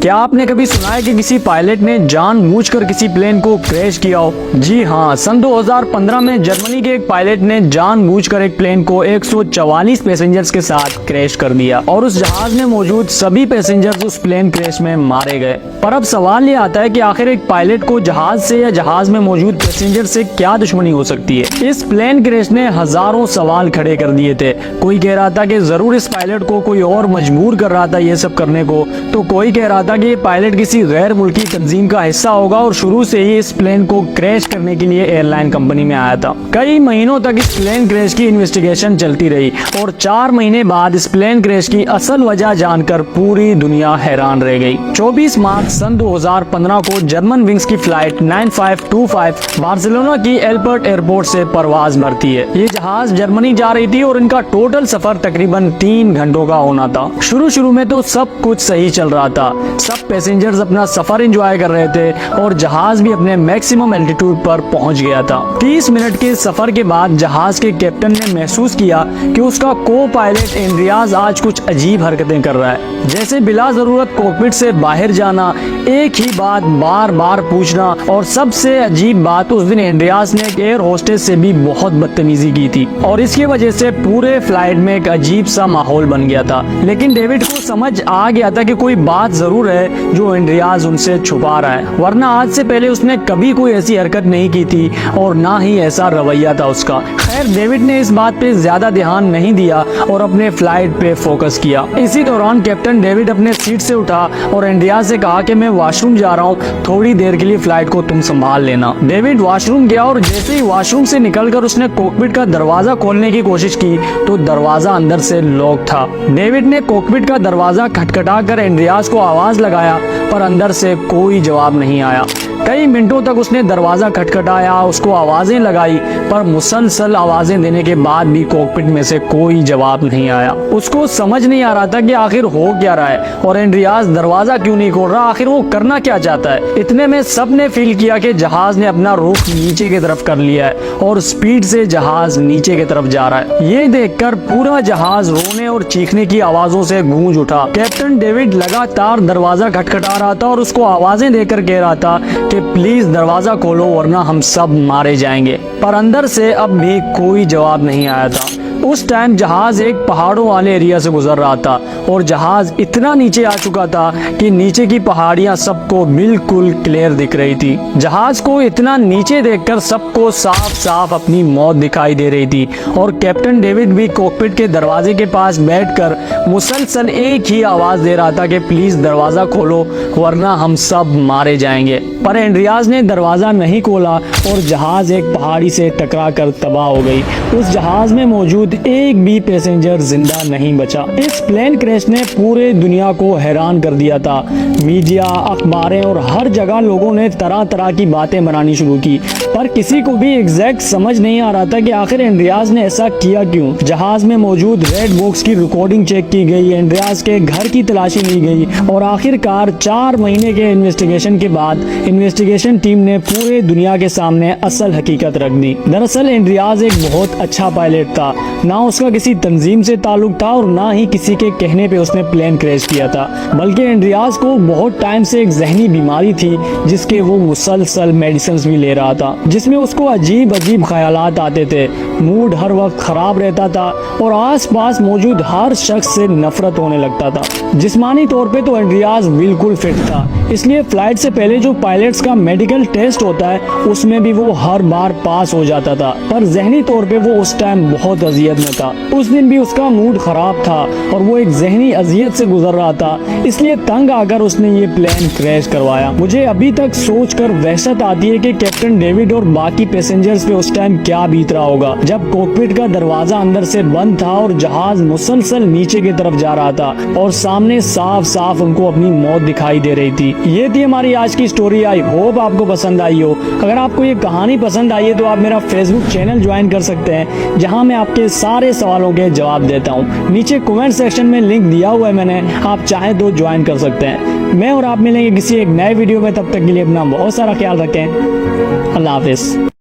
क्या आपने कभी सुना है कि किसी पायलट ने जानबूझकर किसी प्लेन को क्रैश किया हो? जी हाँ, सन 2015 में जर्मनी के एक पायलट ने जानबूझकर एक प्लेन को 144 पैसेंजर्स के साथ क्रैश कर दिया और उस जहाज में मौजूद सभी पैसेंजर्स उस प्लेन क्रैश में मारे गए। पर अब सवाल ये आता है कि आखिर एक पायलट को जहाज से या जहाज में मौजूद पैसेंजर से क्या दुश्मनी हो सकती है? इस प्लेन क्रैश ने हजारों सवाल खड़े कर दिए थे। कोई कह रहा था कि जरूर इस पायलट को कोई और मजबूर कर रहा था ये सब करने को, तो कोई कह रहा था कि ये पायलट किसी गैर मुल्की तंजीम का हिस्सा होगा और शुरू से ही इस प्लेन को क्रैश करने के लिए एयरलाइन कंपनी में आया था। कई महीनों तक इस प्लेन क्रैश की इन्वेस्टिगेशन चलती रही और 4 महीने बाद इस प्लेन क्रैश की असल वजह जानकर पूरी दुनिया हैरान रह गई। 24 मार्च सन 2015 को जर्मन विंग्स की फ्लाइट 9525 बार्सिलोना की एल्बर्ट एयरपोर्ट से परवाज भरती है। ये जहाज जर्मनी जा रही थी और इनका टोटल सफर तकरीबन 3 घंटों का होना था। शुरू में तो सब कुछ सही चल रहा था, सब पैसेंजर्स अपना सफर एंजॉय कर रहे थे और जहाज भी अपने मैक्सिमम एल्टीट्यूड पर पहुंच गया था। 30 मिनट के सफर के बाद जहाज के कैप्टन ने महसूस किया कि उसका को पायलट एंड्रियास आज कुछ अजीब हरकतें कर रहा है, जैसे बिला जरूरत कॉकपिट से बाहर जाना, एक ही बात बार बार पूछना और सबसे अजीब बात, उस दिन एंड्रियास ने एक एयर होस्टेस से भी बहुत बदतमीजी की थी और इसकी वजह से पूरे फ्लाइट में एक अजीब सा माहौल बन गया था। लेकिन डेविड को समझ आ गया था कि कोई बात जरूर है जो एंड्रियास उनसे छुपा रहा है, वरना आज से पहले उसने कभी कोई ऐसी हरकत नहीं की थी और ना ही ऐसा रवैया था उसका। खैर, डेविड ने इस बात पे ज्यादा ध्यान नहीं दिया और अपने फ्लाइट पे फोकस किया। इसी दौरान कैप्टन डेविड अपने सीट से उठा और एंड्रियास से कहा कि मैं वॉशरूम जा रहा हूँ, थोड़ी देर के लिए फ्लाइट को तुम संभाल लेना। डेविड वॉशरूम गया और जैसे ही वॉशरूम से निकलकर उसने कॉकपिट का दरवाजा खोलने की कोशिश की तो दरवाजा अंदर से लॉक था। डेविड ने कॉकपिट का दरवाजा खटखटा कर एंड्रियास को आवाज लगाया पर अंदर से कोई जवाब नहीं आया। कई मिनटों तक उसने दरवाजा खटखटाया, उसको आवाजें लगाई पर मुसलसल आवाजें देने के बाद भी कॉकपिट में से कोई जवाब नहीं आया। उसको समझ नहीं आ रहा था कि आखिर हो क्या रहा है और एंड्रियास दरवाजा क्यों नहीं खोल रहा, आखिर वो करना क्या चाहता है। इतने में सबने फील किया कि जहाज ने अपना रुख नीचे की तरफ कर लिया है और स्पीड से जहाज नीचे की तरफ जा रहा है। ये देखकर पूरा जहाज रोने और चीखने की आवाजों से गूंज उठा। कैप्टन डेविड लगातार दरवाजा खटखटा रहा था और उसको आवाजें देकर कह रहा था कि प्लीज दरवाजा खोलो वरना हम सब मारे जाएंगे, पर अंदर से अब भी कोई जवाब नहीं आया था। उस टाइम जहाज एक पहाड़ों वाले एरिया से गुजर रहा था और जहाज इतना नीचे आ चुका था कि नीचे की पहाड़ियां सबको बिल्कुल क्लियर दिख रही थी। जहाज को इतना नीचे देखकर सबको साफ साफ अपनी मौत दिखाई दे रही थी और कैप्टन डेविड भी कॉकपिट के दरवाजे के पास बैठकर मुसलसल एक ही आवाज दे रहा था कि प्लीज दरवाजा खोलो वरना हम सब मारे जाएंगे। पर एंड्रियास ने दरवाजा नहीं खोला और जहाज एक पहाड़ी से टकरा कर तबाह हो गई। उस जहाज में मौजूद एक भी पैसेंजर जिंदा नहीं बचा। इस प्लेन क्रैश ने पूरे दुनिया को हैरान कर दिया था। मीडिया, अखबारें और हर जगह लोगों ने तरह तरह की बातें बनानी शुरू की, पर किसी को भी एग्जैक्ट समझ नहीं आ रहा था कि आखिर एंड्रियास ने ऐसा किया क्यों। जहाज में मौजूद रेड बॉक्स की रिकॉर्डिंग चेक की गई, एंड्रियास के घर की तलाशी ली गई और आखिरकार 4 महीने के इन्वेस्टिगेशन के बाद इन्वेस्टिगेशन टीम ने पूरे दुनिया के सामने असल हकीकत रख दी। दरअसल एंड्रियास एक बहुत अच्छा पायलट था, ना उसका किसी तंजीम से ताल्लुक था और ना ही किसी के कहने पे उसने प्लेन क्रैश किया था, बल्कि एंड्रियास को बहुत टाइम से एक जहनी बीमारी थी जिसके वो मुसलसल मेडिसिन भी ले रहा था, जिसमें उसको अजीब अजीब ख्यालात आते थे, मूड हर वक्त खराब रहता था और आसपास मौजूद हर शख्स से नफरत होने लगता था। जिस्मानी तौर पे तो एंड्रियास बिल्कुल फिट था, इसलिए फ्लाइट से पहले जो पायलट्स का मेडिकल टेस्ट होता है उसमें भी वो हर बार पास हो जाता था, पर जहनी तौर पे वो उस टाइम बहुत अजियत में था। उस दिन भी उसका मूड खराब था और वो एक जहनी अजियत से गुजर रहा था, इसलिए तंग आकर उसने ये प्लेन क्रैश करवाया। मुझे अभी तक सोचकर वहशत आती है कि कैप्टन डेविड और बाकी पैसेंजर्स पे उस टाइम क्या बीत रहा होगा जब कॉकपिट का दरवाजा अंदर से बंद था और जहाज मुसलसल नीचे की तरफ जा रहा था और सामने साफ साफ उनको अपनी मौत दिखाई दे रही थी। ये थी हमारी आज की स्टोरी। आई होप आपको पसंद आई हो। अगर आपको ये कहानी पसंद आई है तो आप मेरा फेसबुक चैनल ज्वाइन कर सकते हैं जहां मैं आपके सारे सवालों के जवाब देता हूं। नीचे कमेंट सेक्शन में लिंक दिया हुआ है मैंने, आप चाहे तो ज्वाइन कर सकते हैं। मैं और आप मिलेंगे किसी एक नए वीडियो में, तब तक के लिए अपना बहुत सारा ख्याल रखें। अल्लाह हाफिज।